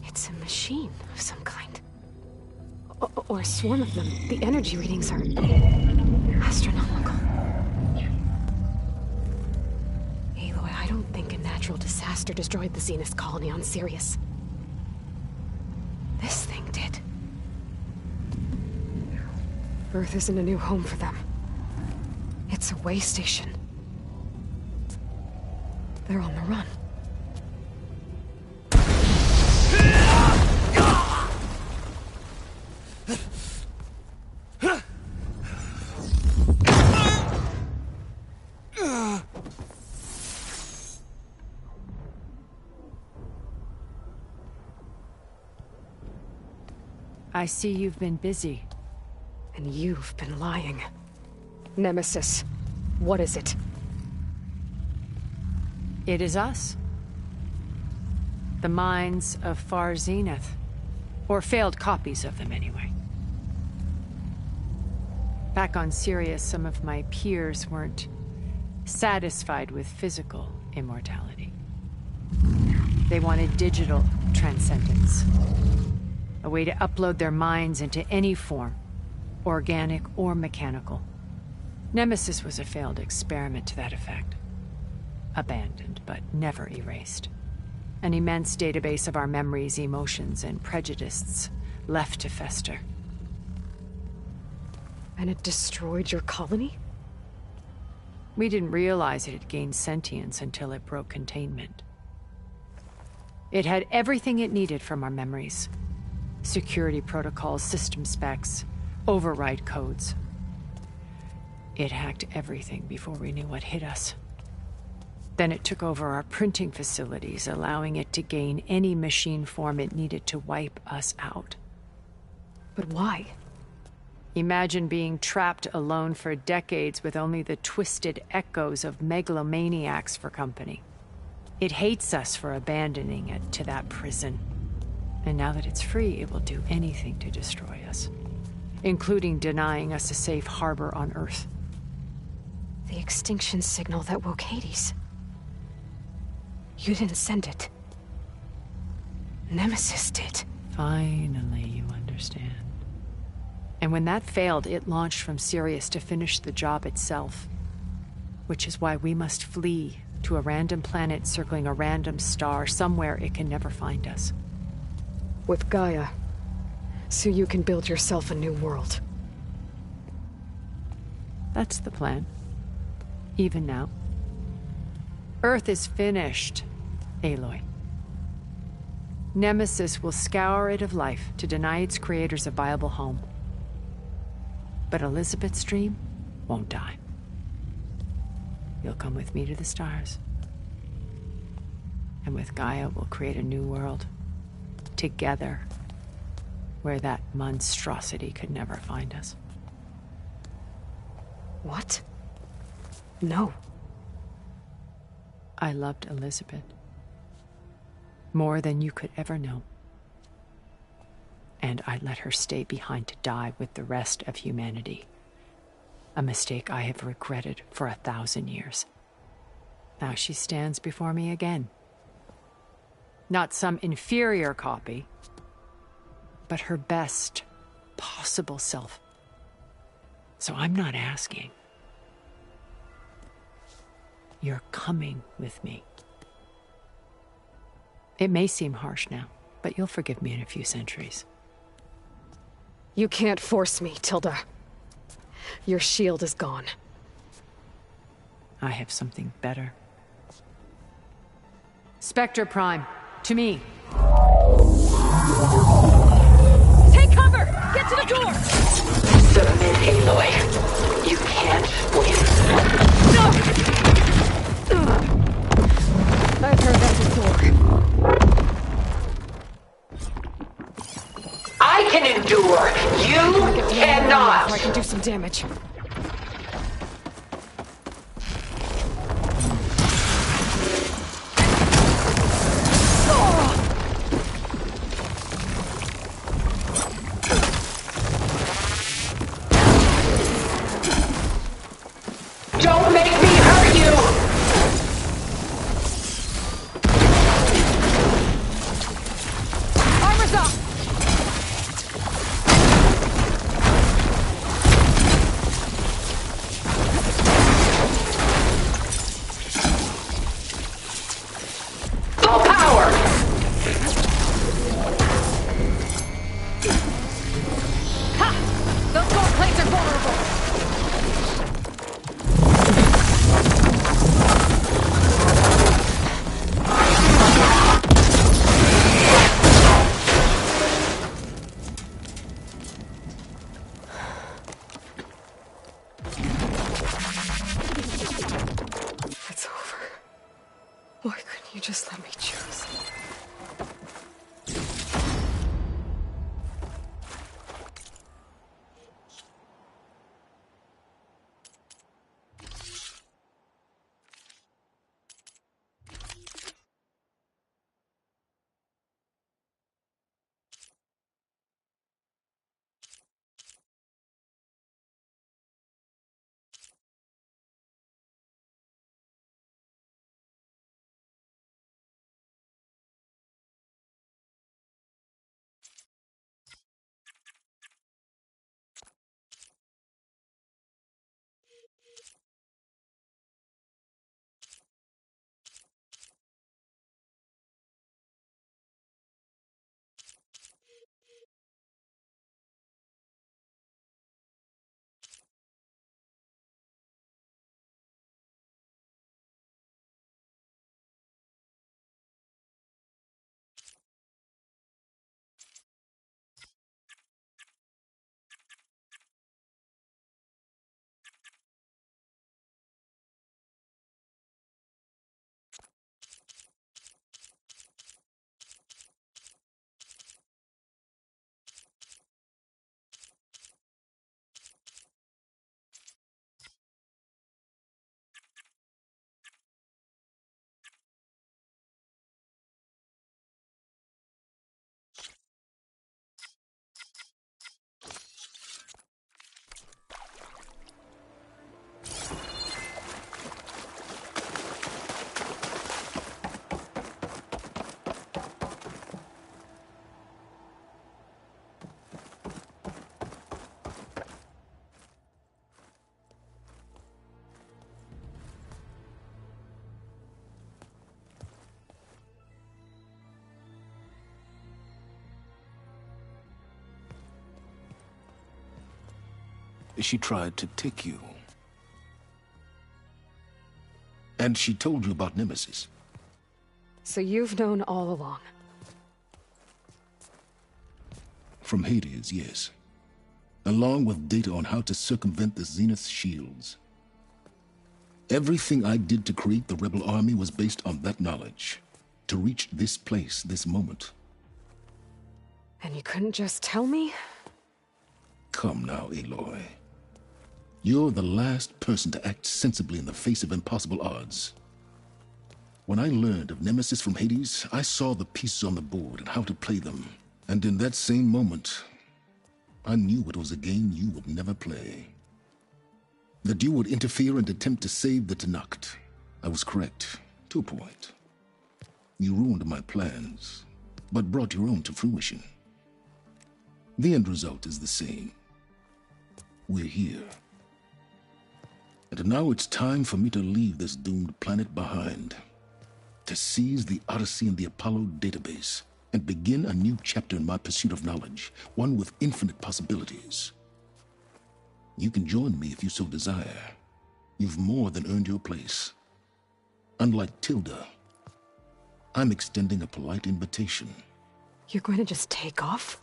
C: It's a machine of some kind. Or a swarm of them. The energy readings are... astronomical. Aloy, I don't think a natural disaster destroyed the Zenith colony on Sirius. This thing did. Earth isn't a new home for them. It's a way station. They're on the run.
D: I see you've been busy.
C: And you've been lying. Nemesis, what is it?
D: It is us. The minds of Far Zenith. Or failed copies of them, anyway. Back on Sirius, some of my peers weren't satisfied with physical immortality. They wanted digital transcendence. A way to upload their minds into any form, organic or mechanical. Nemesis was a failed experiment to that effect. Abandoned, but never erased. An immense database of our memories, emotions, and prejudices left to fester.
C: And it destroyed your colony?
D: We didn't realize it had gained sentience until it broke containment. It had everything it needed from our memories. Security protocols, system specs, override codes. It hacked everything before we knew what hit us. Then it took over our printing facilities, allowing it to gain any machine form it needed to wipe us out.
C: But why?
D: Imagine being trapped alone for decades with only the twisted echoes of megalomaniacs for company. It hates us for abandoning it to that prison. And now that it's free, it will do anything to destroy us, including denying us a safe harbor on Earth.
C: The extinction signal that woke Hades. You didn't send it. Nemesis did.
D: Finally, you understand. And when that failed, it launched from Sirius to finish the job itself. Which is why we must flee to a random planet circling a random star, somewhere it can never find us.
C: With Gaia. So you can build yourself a new world.
D: That's the plan. Even now. Earth is finished, Aloy. Nemesis will scour it of life to deny its creators a viable home. But Elizabeth's dream won't die. You'll come with me to the stars. And with Gaia, we'll create a new world. Together. Where that monstrosity could never find us.
C: What? No.
D: I loved Elizabeth. More than you could ever know. And I let her stay behind to die with the rest of humanity. A mistake I have regretted for 1,000 years. Now she stands before me again. Not some inferior copy, but her best possible self. So I'm not asking. You're coming with me. It may seem harsh now, but you'll forgive me in a few centuries.
C: You can't force me, Tilda. Your shield is gone.
D: I have something better. Spectre Prime, to me.
K: Take cover! Get to the door! Submit, Aloy. You can't win.
C: No! I've heard that before.
K: I can endure. You cannot.
C: I can do some damage.
K: Don't make me hurt you!
C: Armor's up!
K: Full power!
C: Ha! Those gold plates are vulnerable! It's over. Why couldn't you just let me choose?
E: She tried to take you. And she told you about Nemesis.
C: So you've known all along.
E: From Hades, yes. Along with data on how to circumvent the Zenith's shields. Everything I did to create the rebel army was based on that knowledge. To reach this place, this moment.
C: And you couldn't just tell me?
E: Come now, Aloy. You're the last person to act sensibly in the face of impossible odds. When I learned of Nemesis from Hades, I saw the pieces on the board and how to play them. And in that same moment, I knew it was a game you would never play. That you would interfere and attempt to save the Tenakth. I was correct, to a point. You ruined my plans, but brought your own to fruition. The end result is the same. We're here. And now it's time for me to leave this doomed planet behind. To seize the Odyssey and the Apollo database, and begin a new chapter in my pursuit of knowledge, one with infinite possibilities. You can join me if you so desire. You've more than earned your place. Unlike Tilda, I'm extending a polite invitation.
C: You're going to just take off?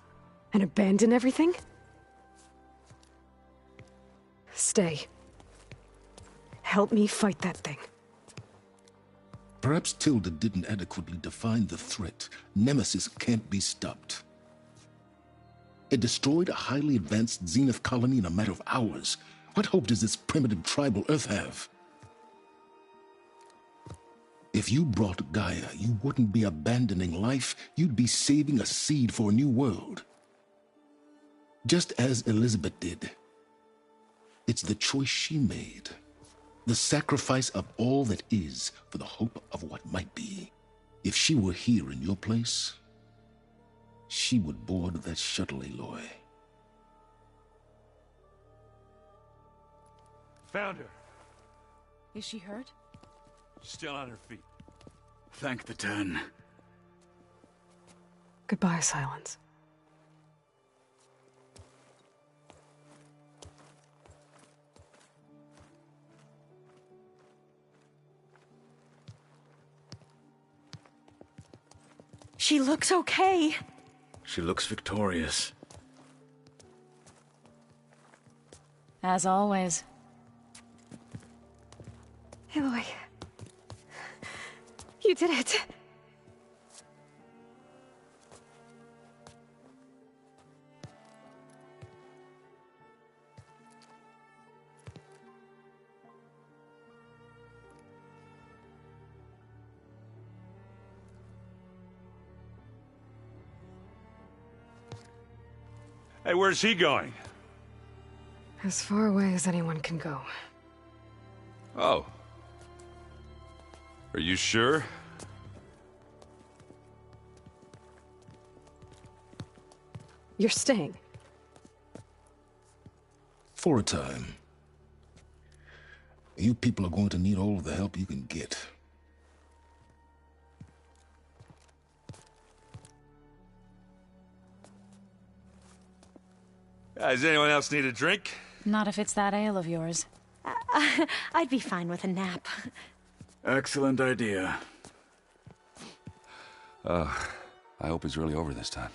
C: And abandon everything? Stay. Help me fight that thing.
E: Perhaps Tilda didn't adequately define the threat. Nemesis can't be stopped. It destroyed a highly advanced Zenith colony in a matter of hours. What hope does this primitive tribal Earth have? If you brought Gaia, you wouldn't be abandoning life, you'd be saving a seed for a new world. Just as Elizabeth did. It's the choice she made. The sacrifice of all that is for the hope of what might be. If she were here in your place, she would board that shuttle, Aloy.
L: Found her.
H: Is she hurt?
L: Still on her feet.
I: Thank the Ten.
C: Goodbye, Silence.
A: She looks okay.
I: She looks victorious.
H: As always.
C: Aloy. You did it.
L: Hey, where's he going?
C: As far away as anyone can go.
F: Oh. Are you sure?
C: You're staying.
E: For a time. You people are going to need all of the help you can get.
L: Does anyone else need a drink?
H: Not if it's that ale of yours.
A: I'd be fine with a nap.
I: Excellent idea.
F: I hope it's really over this time.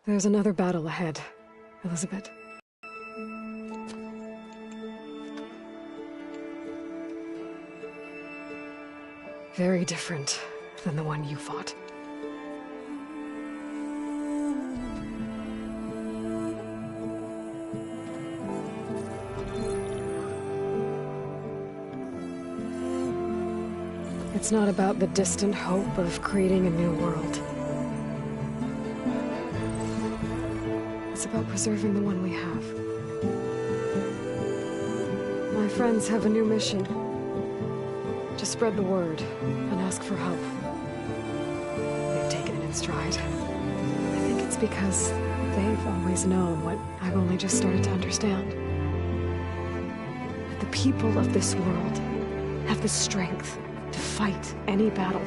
C: There's another battle ahead, Elizabeth. Very different than the one you fought. It's not about the distant hope of creating a new world. It's about preserving the one we have. My friends have a new mission. Just spread the word and ask for help. They've taken it in stride. I think it's because they've always known what I've only just started to understand. That the people of this world have the strength to fight any battle.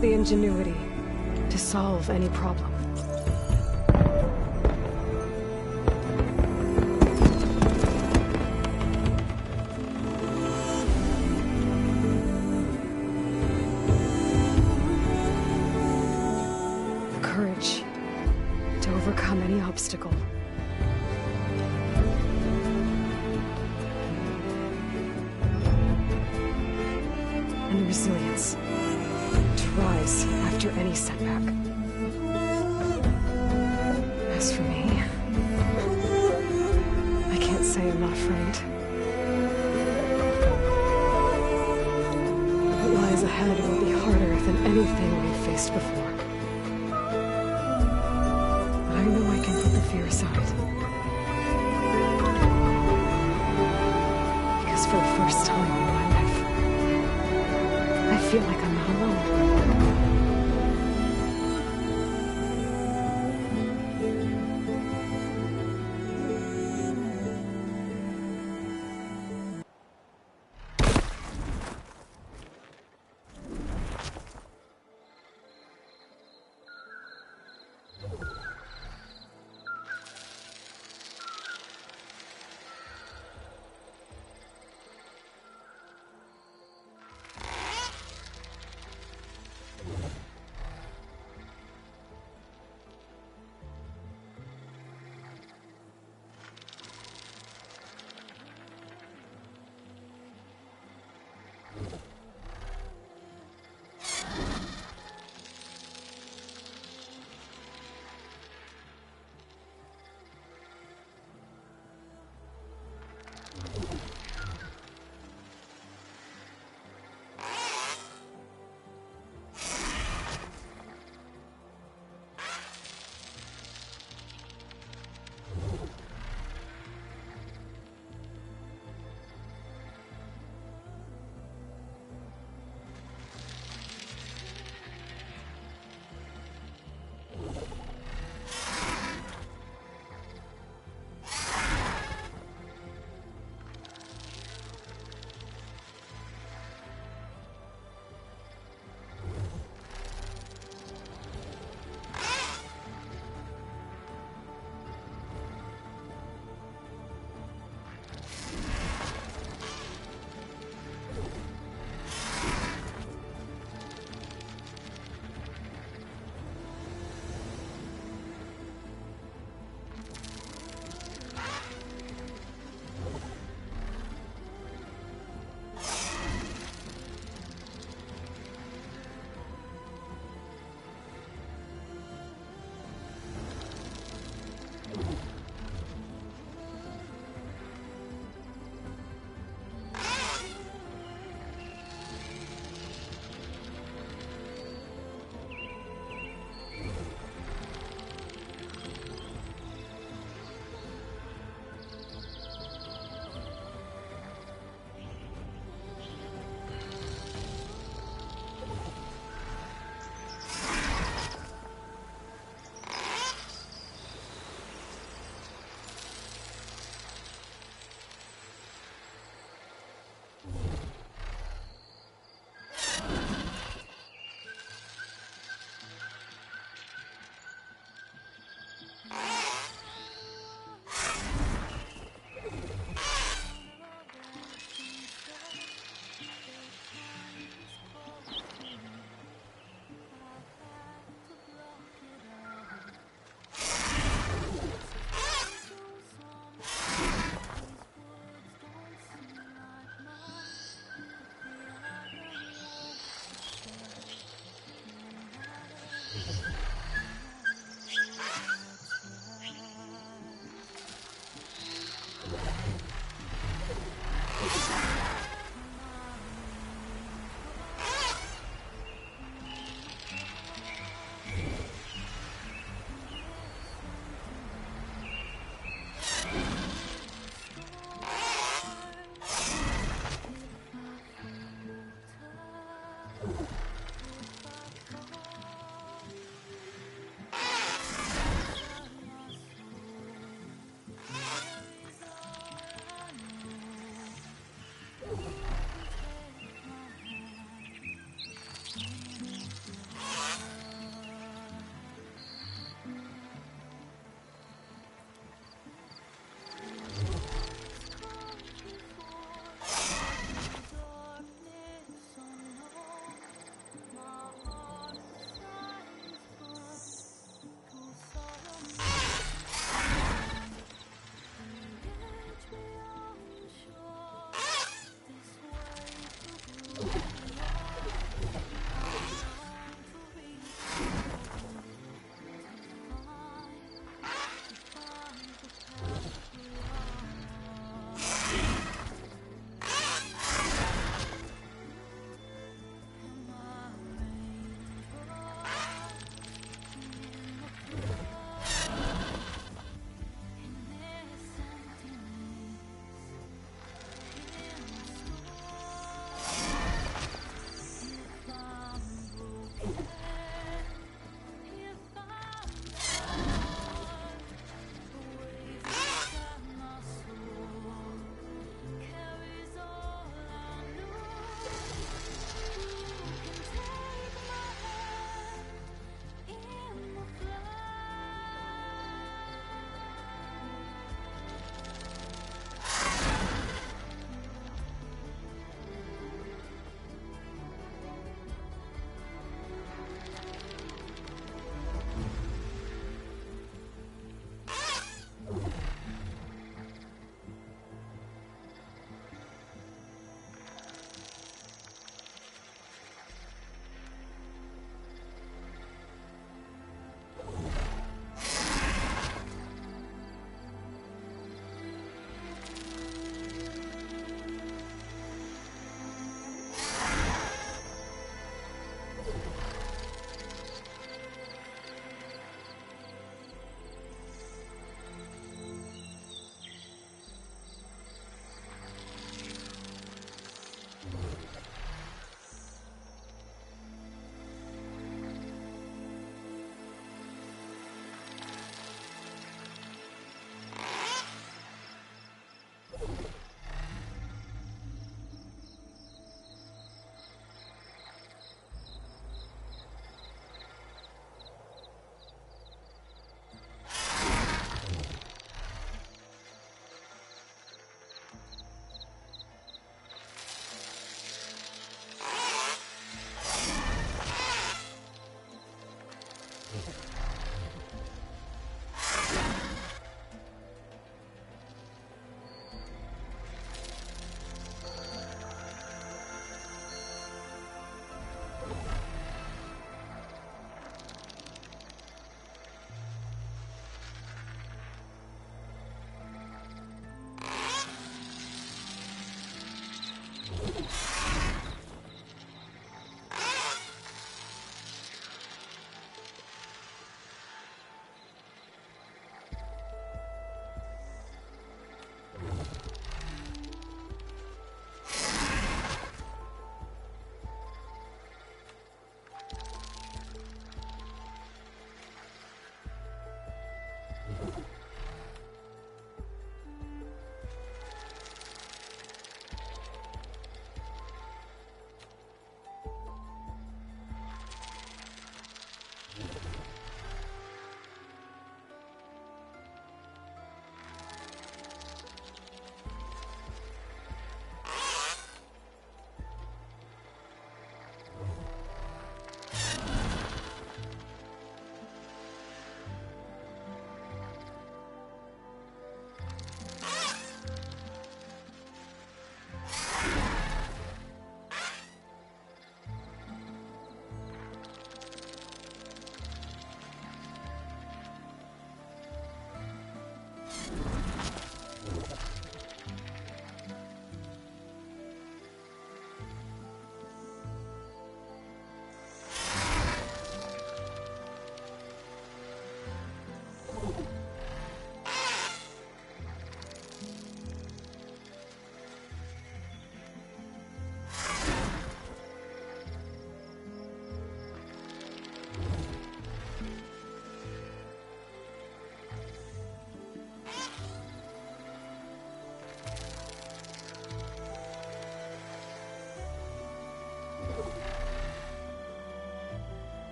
C: The ingenuity to solve any problem. The courage to overcome any obstacle. And the resilience to rise after any setback. As for me, I can't say I'm not afraid. What lies ahead will be harder than anything we've faced before. But I know I can put the fear aside. Because for the first time in my life, I feel like I'm not alone.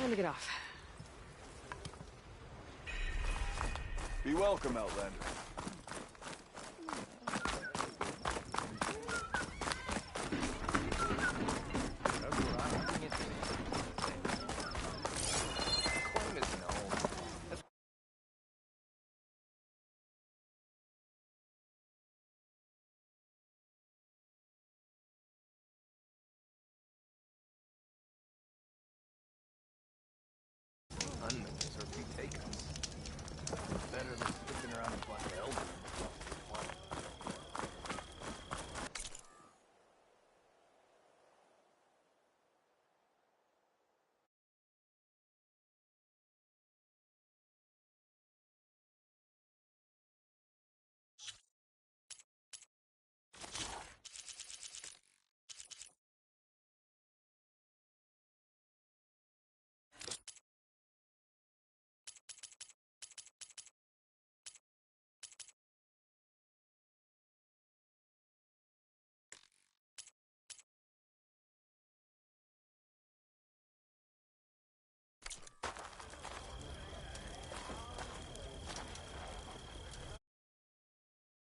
C: Time to get off.
P: Be welcome, Outlander.